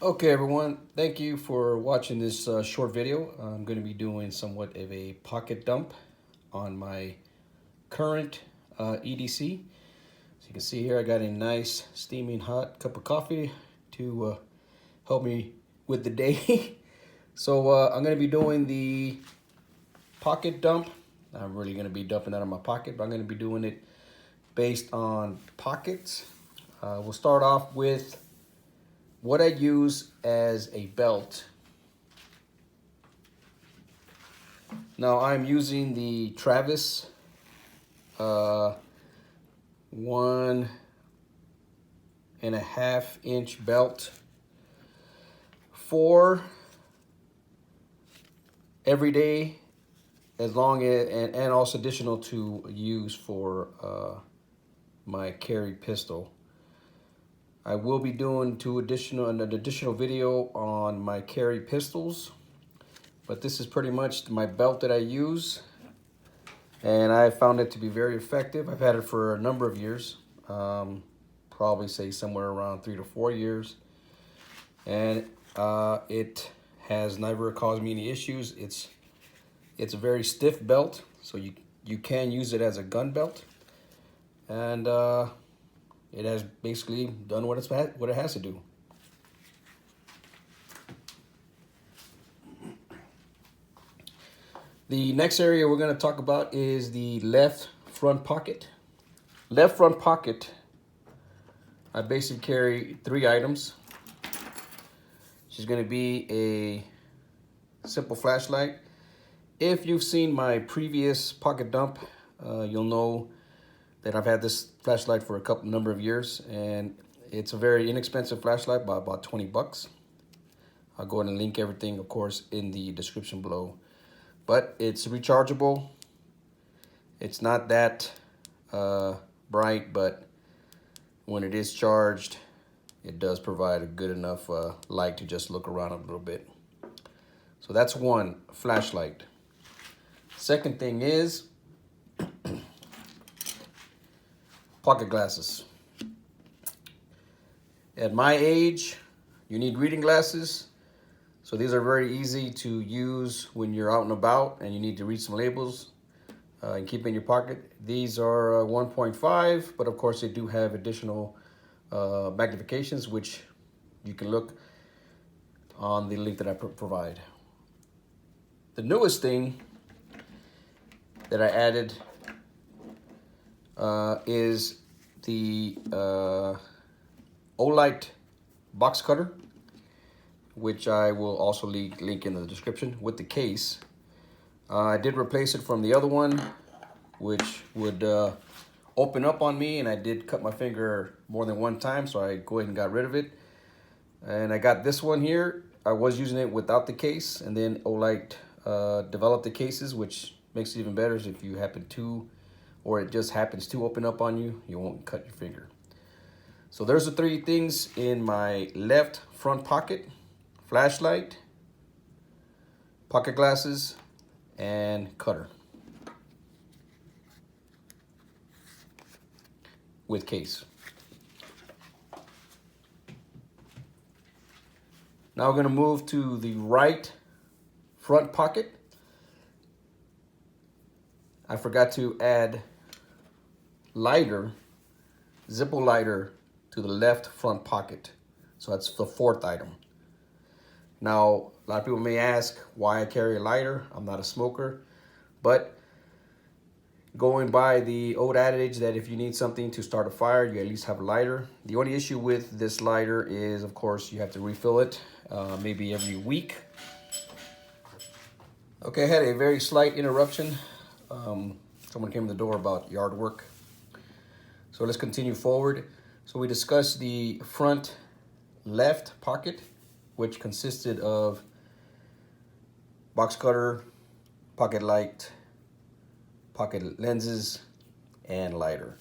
Okay, everyone, thank you for watching this short video. I'm going to be doing somewhat of a pocket dump on my current EDC. As you can see here, I got a nice steaming hot cup of coffee to help me with the day. So I'm going to be doing the pocket dump. I'm really going to be dumping that in my pocket, but I'm going to be doing it based on pockets. We'll start off with what I use as a belt. Now I'm using the Travis 1.5 inch belt for everyday, as long as and also additional to use for my carry pistol. I will be doing an additional video on my carry pistols, but this is pretty much my belt that I use, and I found it to be very effective. I've had it for a number of years, probably say somewhere around 3 to 4 years, and it has never caused me any issues. It's a very stiff belt, so you can use it as a gun belt, and it has basically done what it has to do. The next area we're going to talk about is the left front pocket. Left front pocket, I basically carry 3 items. She's going to be a simple flashlight. If you've seen my previous pocket dump, you'll know that I've had this flashlight for a number of years, and it's a very inexpensive flashlight, by about 20 bucks. I'll go ahead and link everything, of course, in the description below. But it's rechargeable. It's not that bright, but when it is charged, it does provide a good enough light to just look around a little bit. So that's one flashlight. Second thing is pocket glasses. At my age, you need reading glasses. So these are very easy to use when you're out and about and you need to read some labels and keep in your pocket. These are 1.5, but of course they do have additional magnifications, which you can look on the link that I provide. The newest thing that I added is the olight box cutter, which I will also link in the description with the case. I did replace it from the other one, which would open up on me, and I did cut my finger more than one time, so I go ahead and got rid of it. And I got this one here. I was using it without the case, and then Olight developed the cases, which makes it even better. If you happen to, or it just happens to open up on you, you won't cut your finger. So there's the 3 things in my left front pocket: flashlight, pocket glasses, and cutter with case. Now we're going to move to the right front pocket. I forgot to add lighter, Zippo lighter, to the left front pocket. So that's the 4th item. Now, a lot of people may ask why I carry a lighter. I'm not a smoker, but going by the old adage that if you need something to start a fire, you at least have a lighter. The only issue with this lighter is, of course, you have to refill it maybe every week. Okay, I had a very slight interruption. Someone came to the door about yard work. So let's continue forward. So we discussed the front left pocket, which consisted of box cutter, pocket light, pocket lenses, and lighter.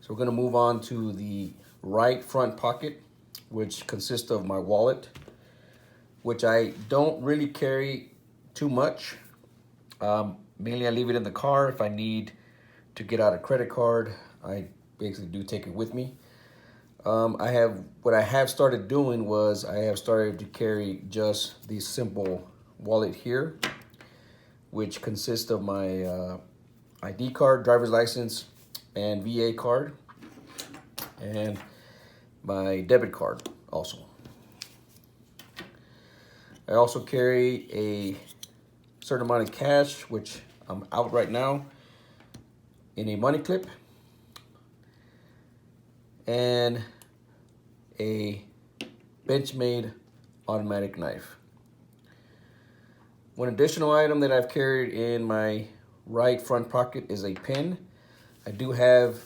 So we're going to move on to the right front pocket, which consists of my wallet, which I don't really carry too much. Mainly I leave it in the car. If I need to get out a credit card, I basically do take it with me. What I have started doing was I have started to carry just the simple wallet here, which consists of my ID card, driver's license, and VA card, and my debit card also. I also carry a certain amount of cash, which I'm out right now, in a money clip, and a Benchmade automatic knife. One additional item that I've carried in my right front pocket is a pin. I do have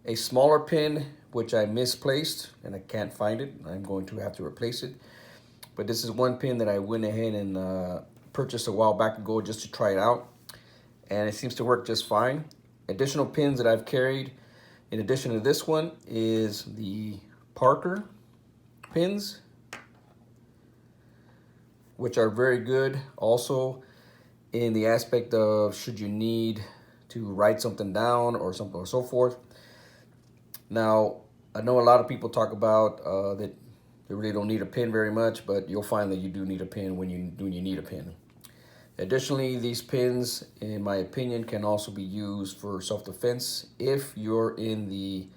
a smaller pin which I misplaced and I can't find it. I'm going to have to replace it. But this is one pin that I went ahead and purchased a while back ago just to try it out. And it seems to work just fine. Additional pins that I've carried in addition to this one is the Parker pins, which are very good also in the aspect of should you need to write something down or something or so forth. Now, I know a lot of people talk about that they really don't need a pin very much, but you'll find that you do need a pin when you need a pin. Additionally, these pins, in my opinion, can also be used for self-defense if you're in the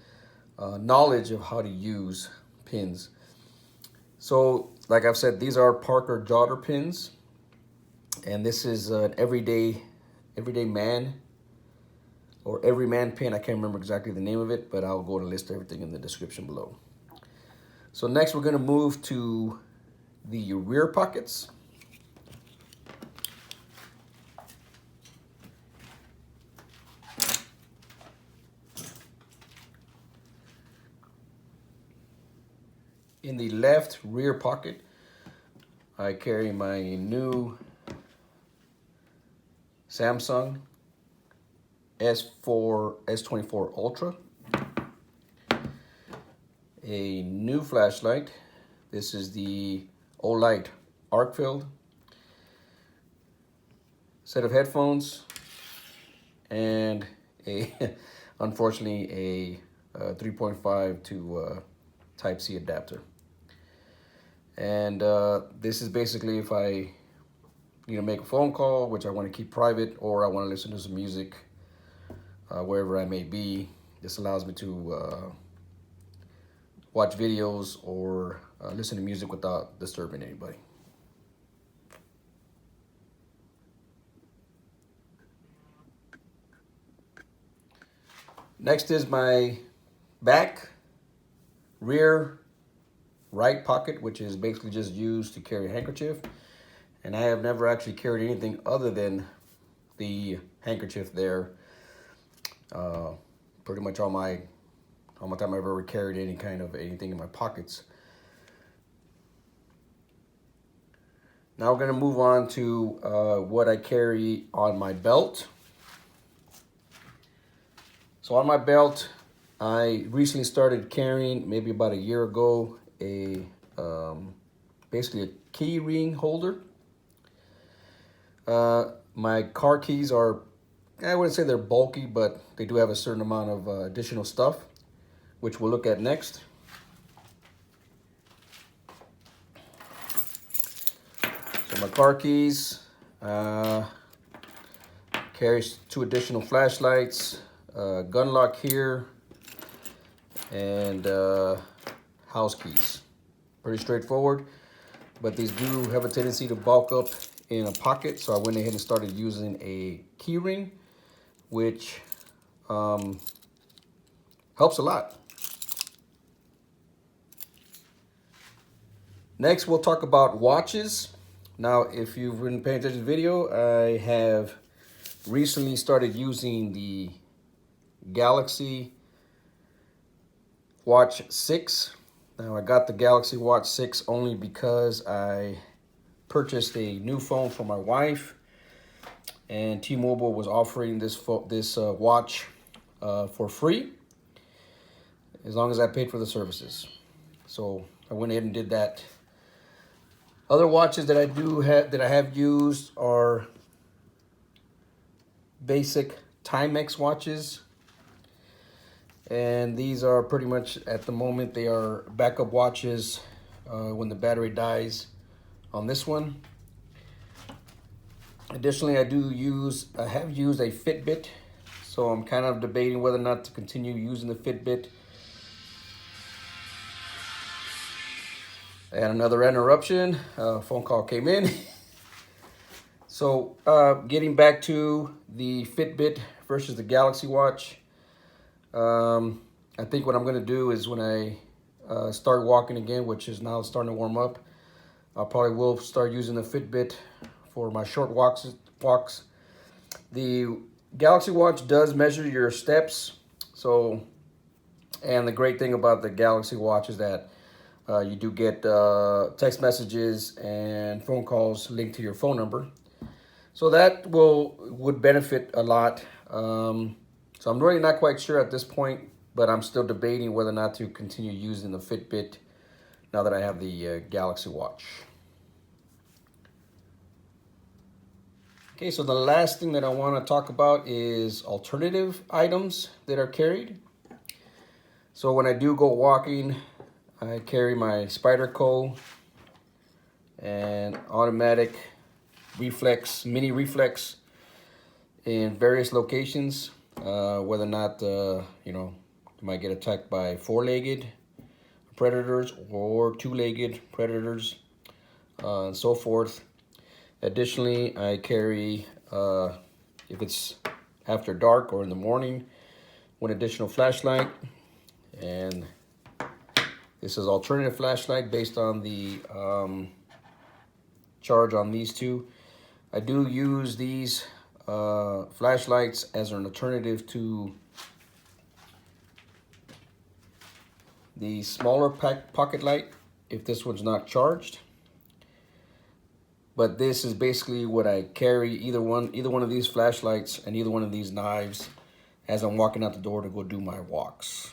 knowledge of how to use pins. So, like I've said, these are Parker Jotter pins, and this is an everyday man or Everyman pin. I can't remember exactly the name of it, but I'll go to list everything in the description below. So next, we're going to move to the rear pockets. In the left rear pocket, I carry my new Samsung S24 Ultra, a new flashlight. This is the Olight Arkfeld, set of headphones, and unfortunately a 3.5 to Type-C adapter. And this is basically if I need to make a phone call, which I want to keep private, or I want to listen to some music wherever I may be. This allows me to watch videos or listen to music without disturbing anybody. Next is my back rear right pocket, which is basically just used to carry a handkerchief. And I have never actually carried anything other than the handkerchief there. Pretty much all my time I've ever carried any kind of anything in my pockets. Now we're gonna move on to what I carry on my belt. So on my belt, I recently started carrying, maybe about a year ago, basically a key ring holder. My car keys are, I wouldn't say they're bulky, but they do have a certain amount of additional stuff, which we'll look at next. So my car keys carries 2 additional flashlights, gun lock here, and house keys. Pretty straightforward, but these do have a tendency to bulk up in a pocket, so I went ahead and started using a key ring, which helps a lot. Next, we'll talk about watches. Now, if you've been paying attention to the video, I have recently started using the Galaxy Watch 6. Now, I got the Galaxy Watch 6 only because I purchased a new phone for my wife, and T-Mobile was offering this watch for free as long as I paid for the services. So I went ahead and did that. Other watches that I have used are basic Timex watches. And these are pretty much, at the moment, they are backup watches when the battery dies on this one. Additionally, I have used a Fitbit, so I'm kind of debating whether or not to continue using the Fitbit. And another interruption, phone call came in. So getting back to the Fitbit versus the Galaxy Watch, I think what I'm gonna do is when I start walking again, which is now starting to warm up, I probably will start using the Fitbit for my short walks. The Galaxy Watch does measure your steps, so, and the great thing about the Galaxy Watch is that you do get text messages and phone calls linked to your phone number, so that would benefit a lot. So I'm really not quite sure at this point, but I'm still debating whether or not to continue using the Fitbit now that I have the Galaxy Watch. Okay, so the last thing that I want to talk about is alternative items that are carried. So when I do go walking, I carry my Spyderco and automatic reflex, mini reflex in various locations. Whether or not, you know, you might get attacked by four-legged predators or two-legged predators, and so forth. Additionally, I carry, if it's after dark or in the morning, one additional flashlight. And this is alternative flashlight based on the charge on these two. I do use these flashlights as an alternative to the smaller pocket light if this one's not charged. But this is basically what I carry, either one of these flashlights and either one of these knives as I'm walking out the door to go do my walks.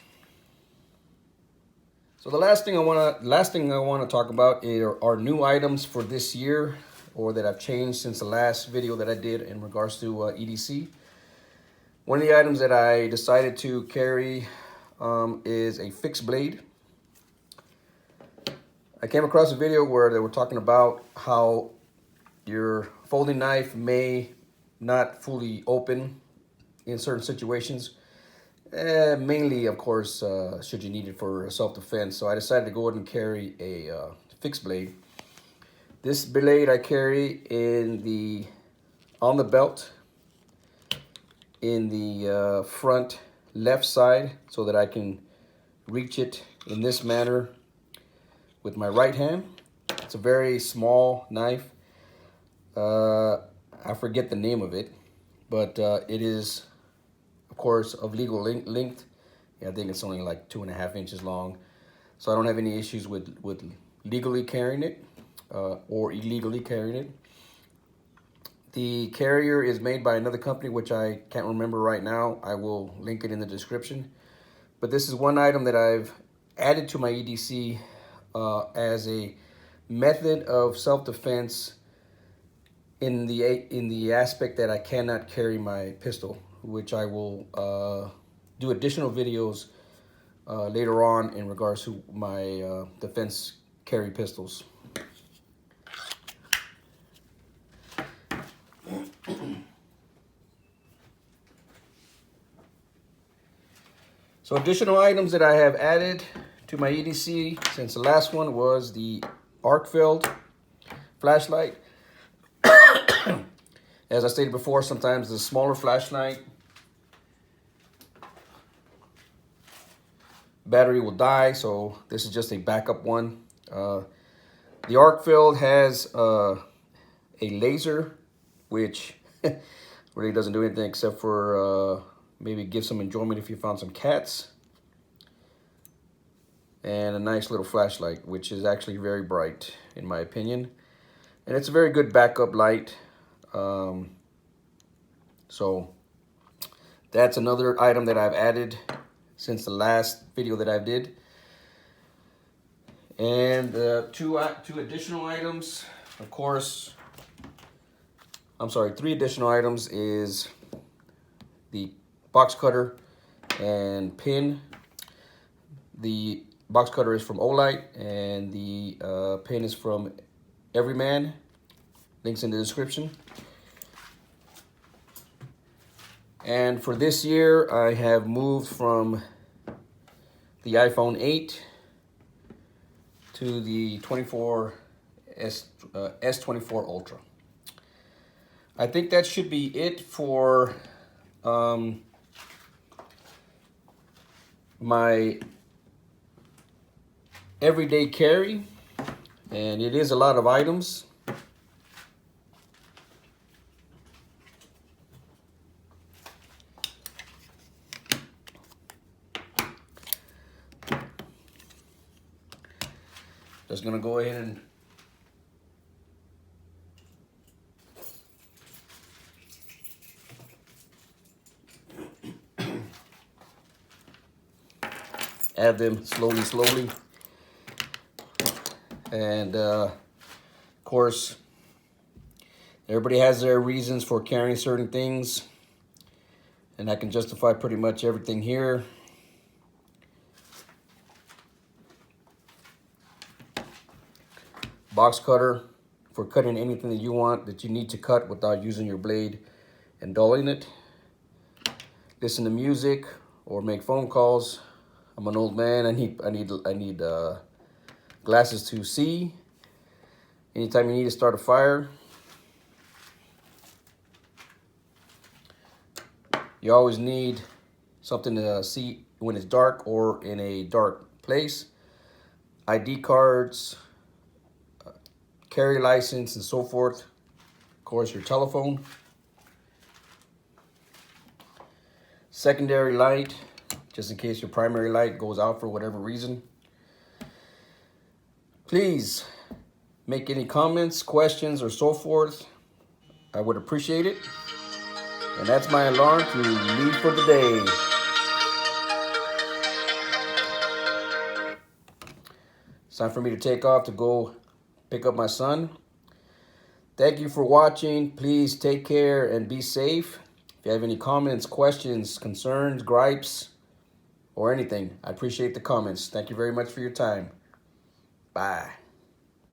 So the last thing I want to talk about are new items for this year, or that I've changed since the last video that I did in regards to EDC. One of the items that I decided to carry is a fixed blade. I came across a video where they were talking about how your folding knife may not fully open in certain situations. Mainly, of course, should you need it for self-defense. So I decided to go ahead and carry a fixed blade. This blade I carry on the belt in the front left side, so that I can reach it in this manner with my right hand. It's a very small knife. I forget the name of it, but it is, of course, of legal length. Yeah, I think it's only like 2.5 inches long. So I don't have any issues with legally carrying it or illegally carrying it. The carrier is made by another company, which I can't remember right now. I will link it in the description. But this is one item that I've added to my EDC as a method of self-defense in the aspect that I cannot carry my pistol, which I will do additional videos later on in regards to my defense carry pistols. So additional items that I have added to my EDC since the last one was the Arkfeld flashlight. As I stated before, sometimes the smaller flashlight battery will die, so this is just a backup one. The Arkfeld has a laser, which really doesn't do anything except for maybe give some enjoyment if you found some cats. And a nice little flashlight, which is actually very bright in my opinion. And it's a very good backup light. So that's another item that I've added since the last video that I did. And two additional items, of course, I'm sorry, 3 additional items is the box cutter and pin. The box cutter is from Olight, and the pin is from Everyman. Links in the description. And for this year, I have moved from the iPhone 8 to the S24 Ultra. I think that should be it for my everyday carry, and it is a lot of items. Just gonna go ahead and add them slowly. And of course, everybody has their reasons for carrying certain things, and I can justify pretty much everything here. Box cutter for cutting anything that you want that you need to cut without using your blade and dulling it. Listen to music or make phone calls. I'm an old man. I need glasses to see. Anytime you need to start a fire. You always need something to see when it's dark or in a dark place. ID cards, carry license, and so forth. Of course, your telephone. Secondary light, just in case your primary light goes out for whatever reason. Please make any comments, questions, or so forth. I would appreciate it. And that's my alarm to leave for the day. It's time for me to take off to go pick up my son. Thank you for watching. Please take care and be safe. If you have any comments, questions, concerns, gripes, or anything, I appreciate the comments. Thank you very much for your time. Bye.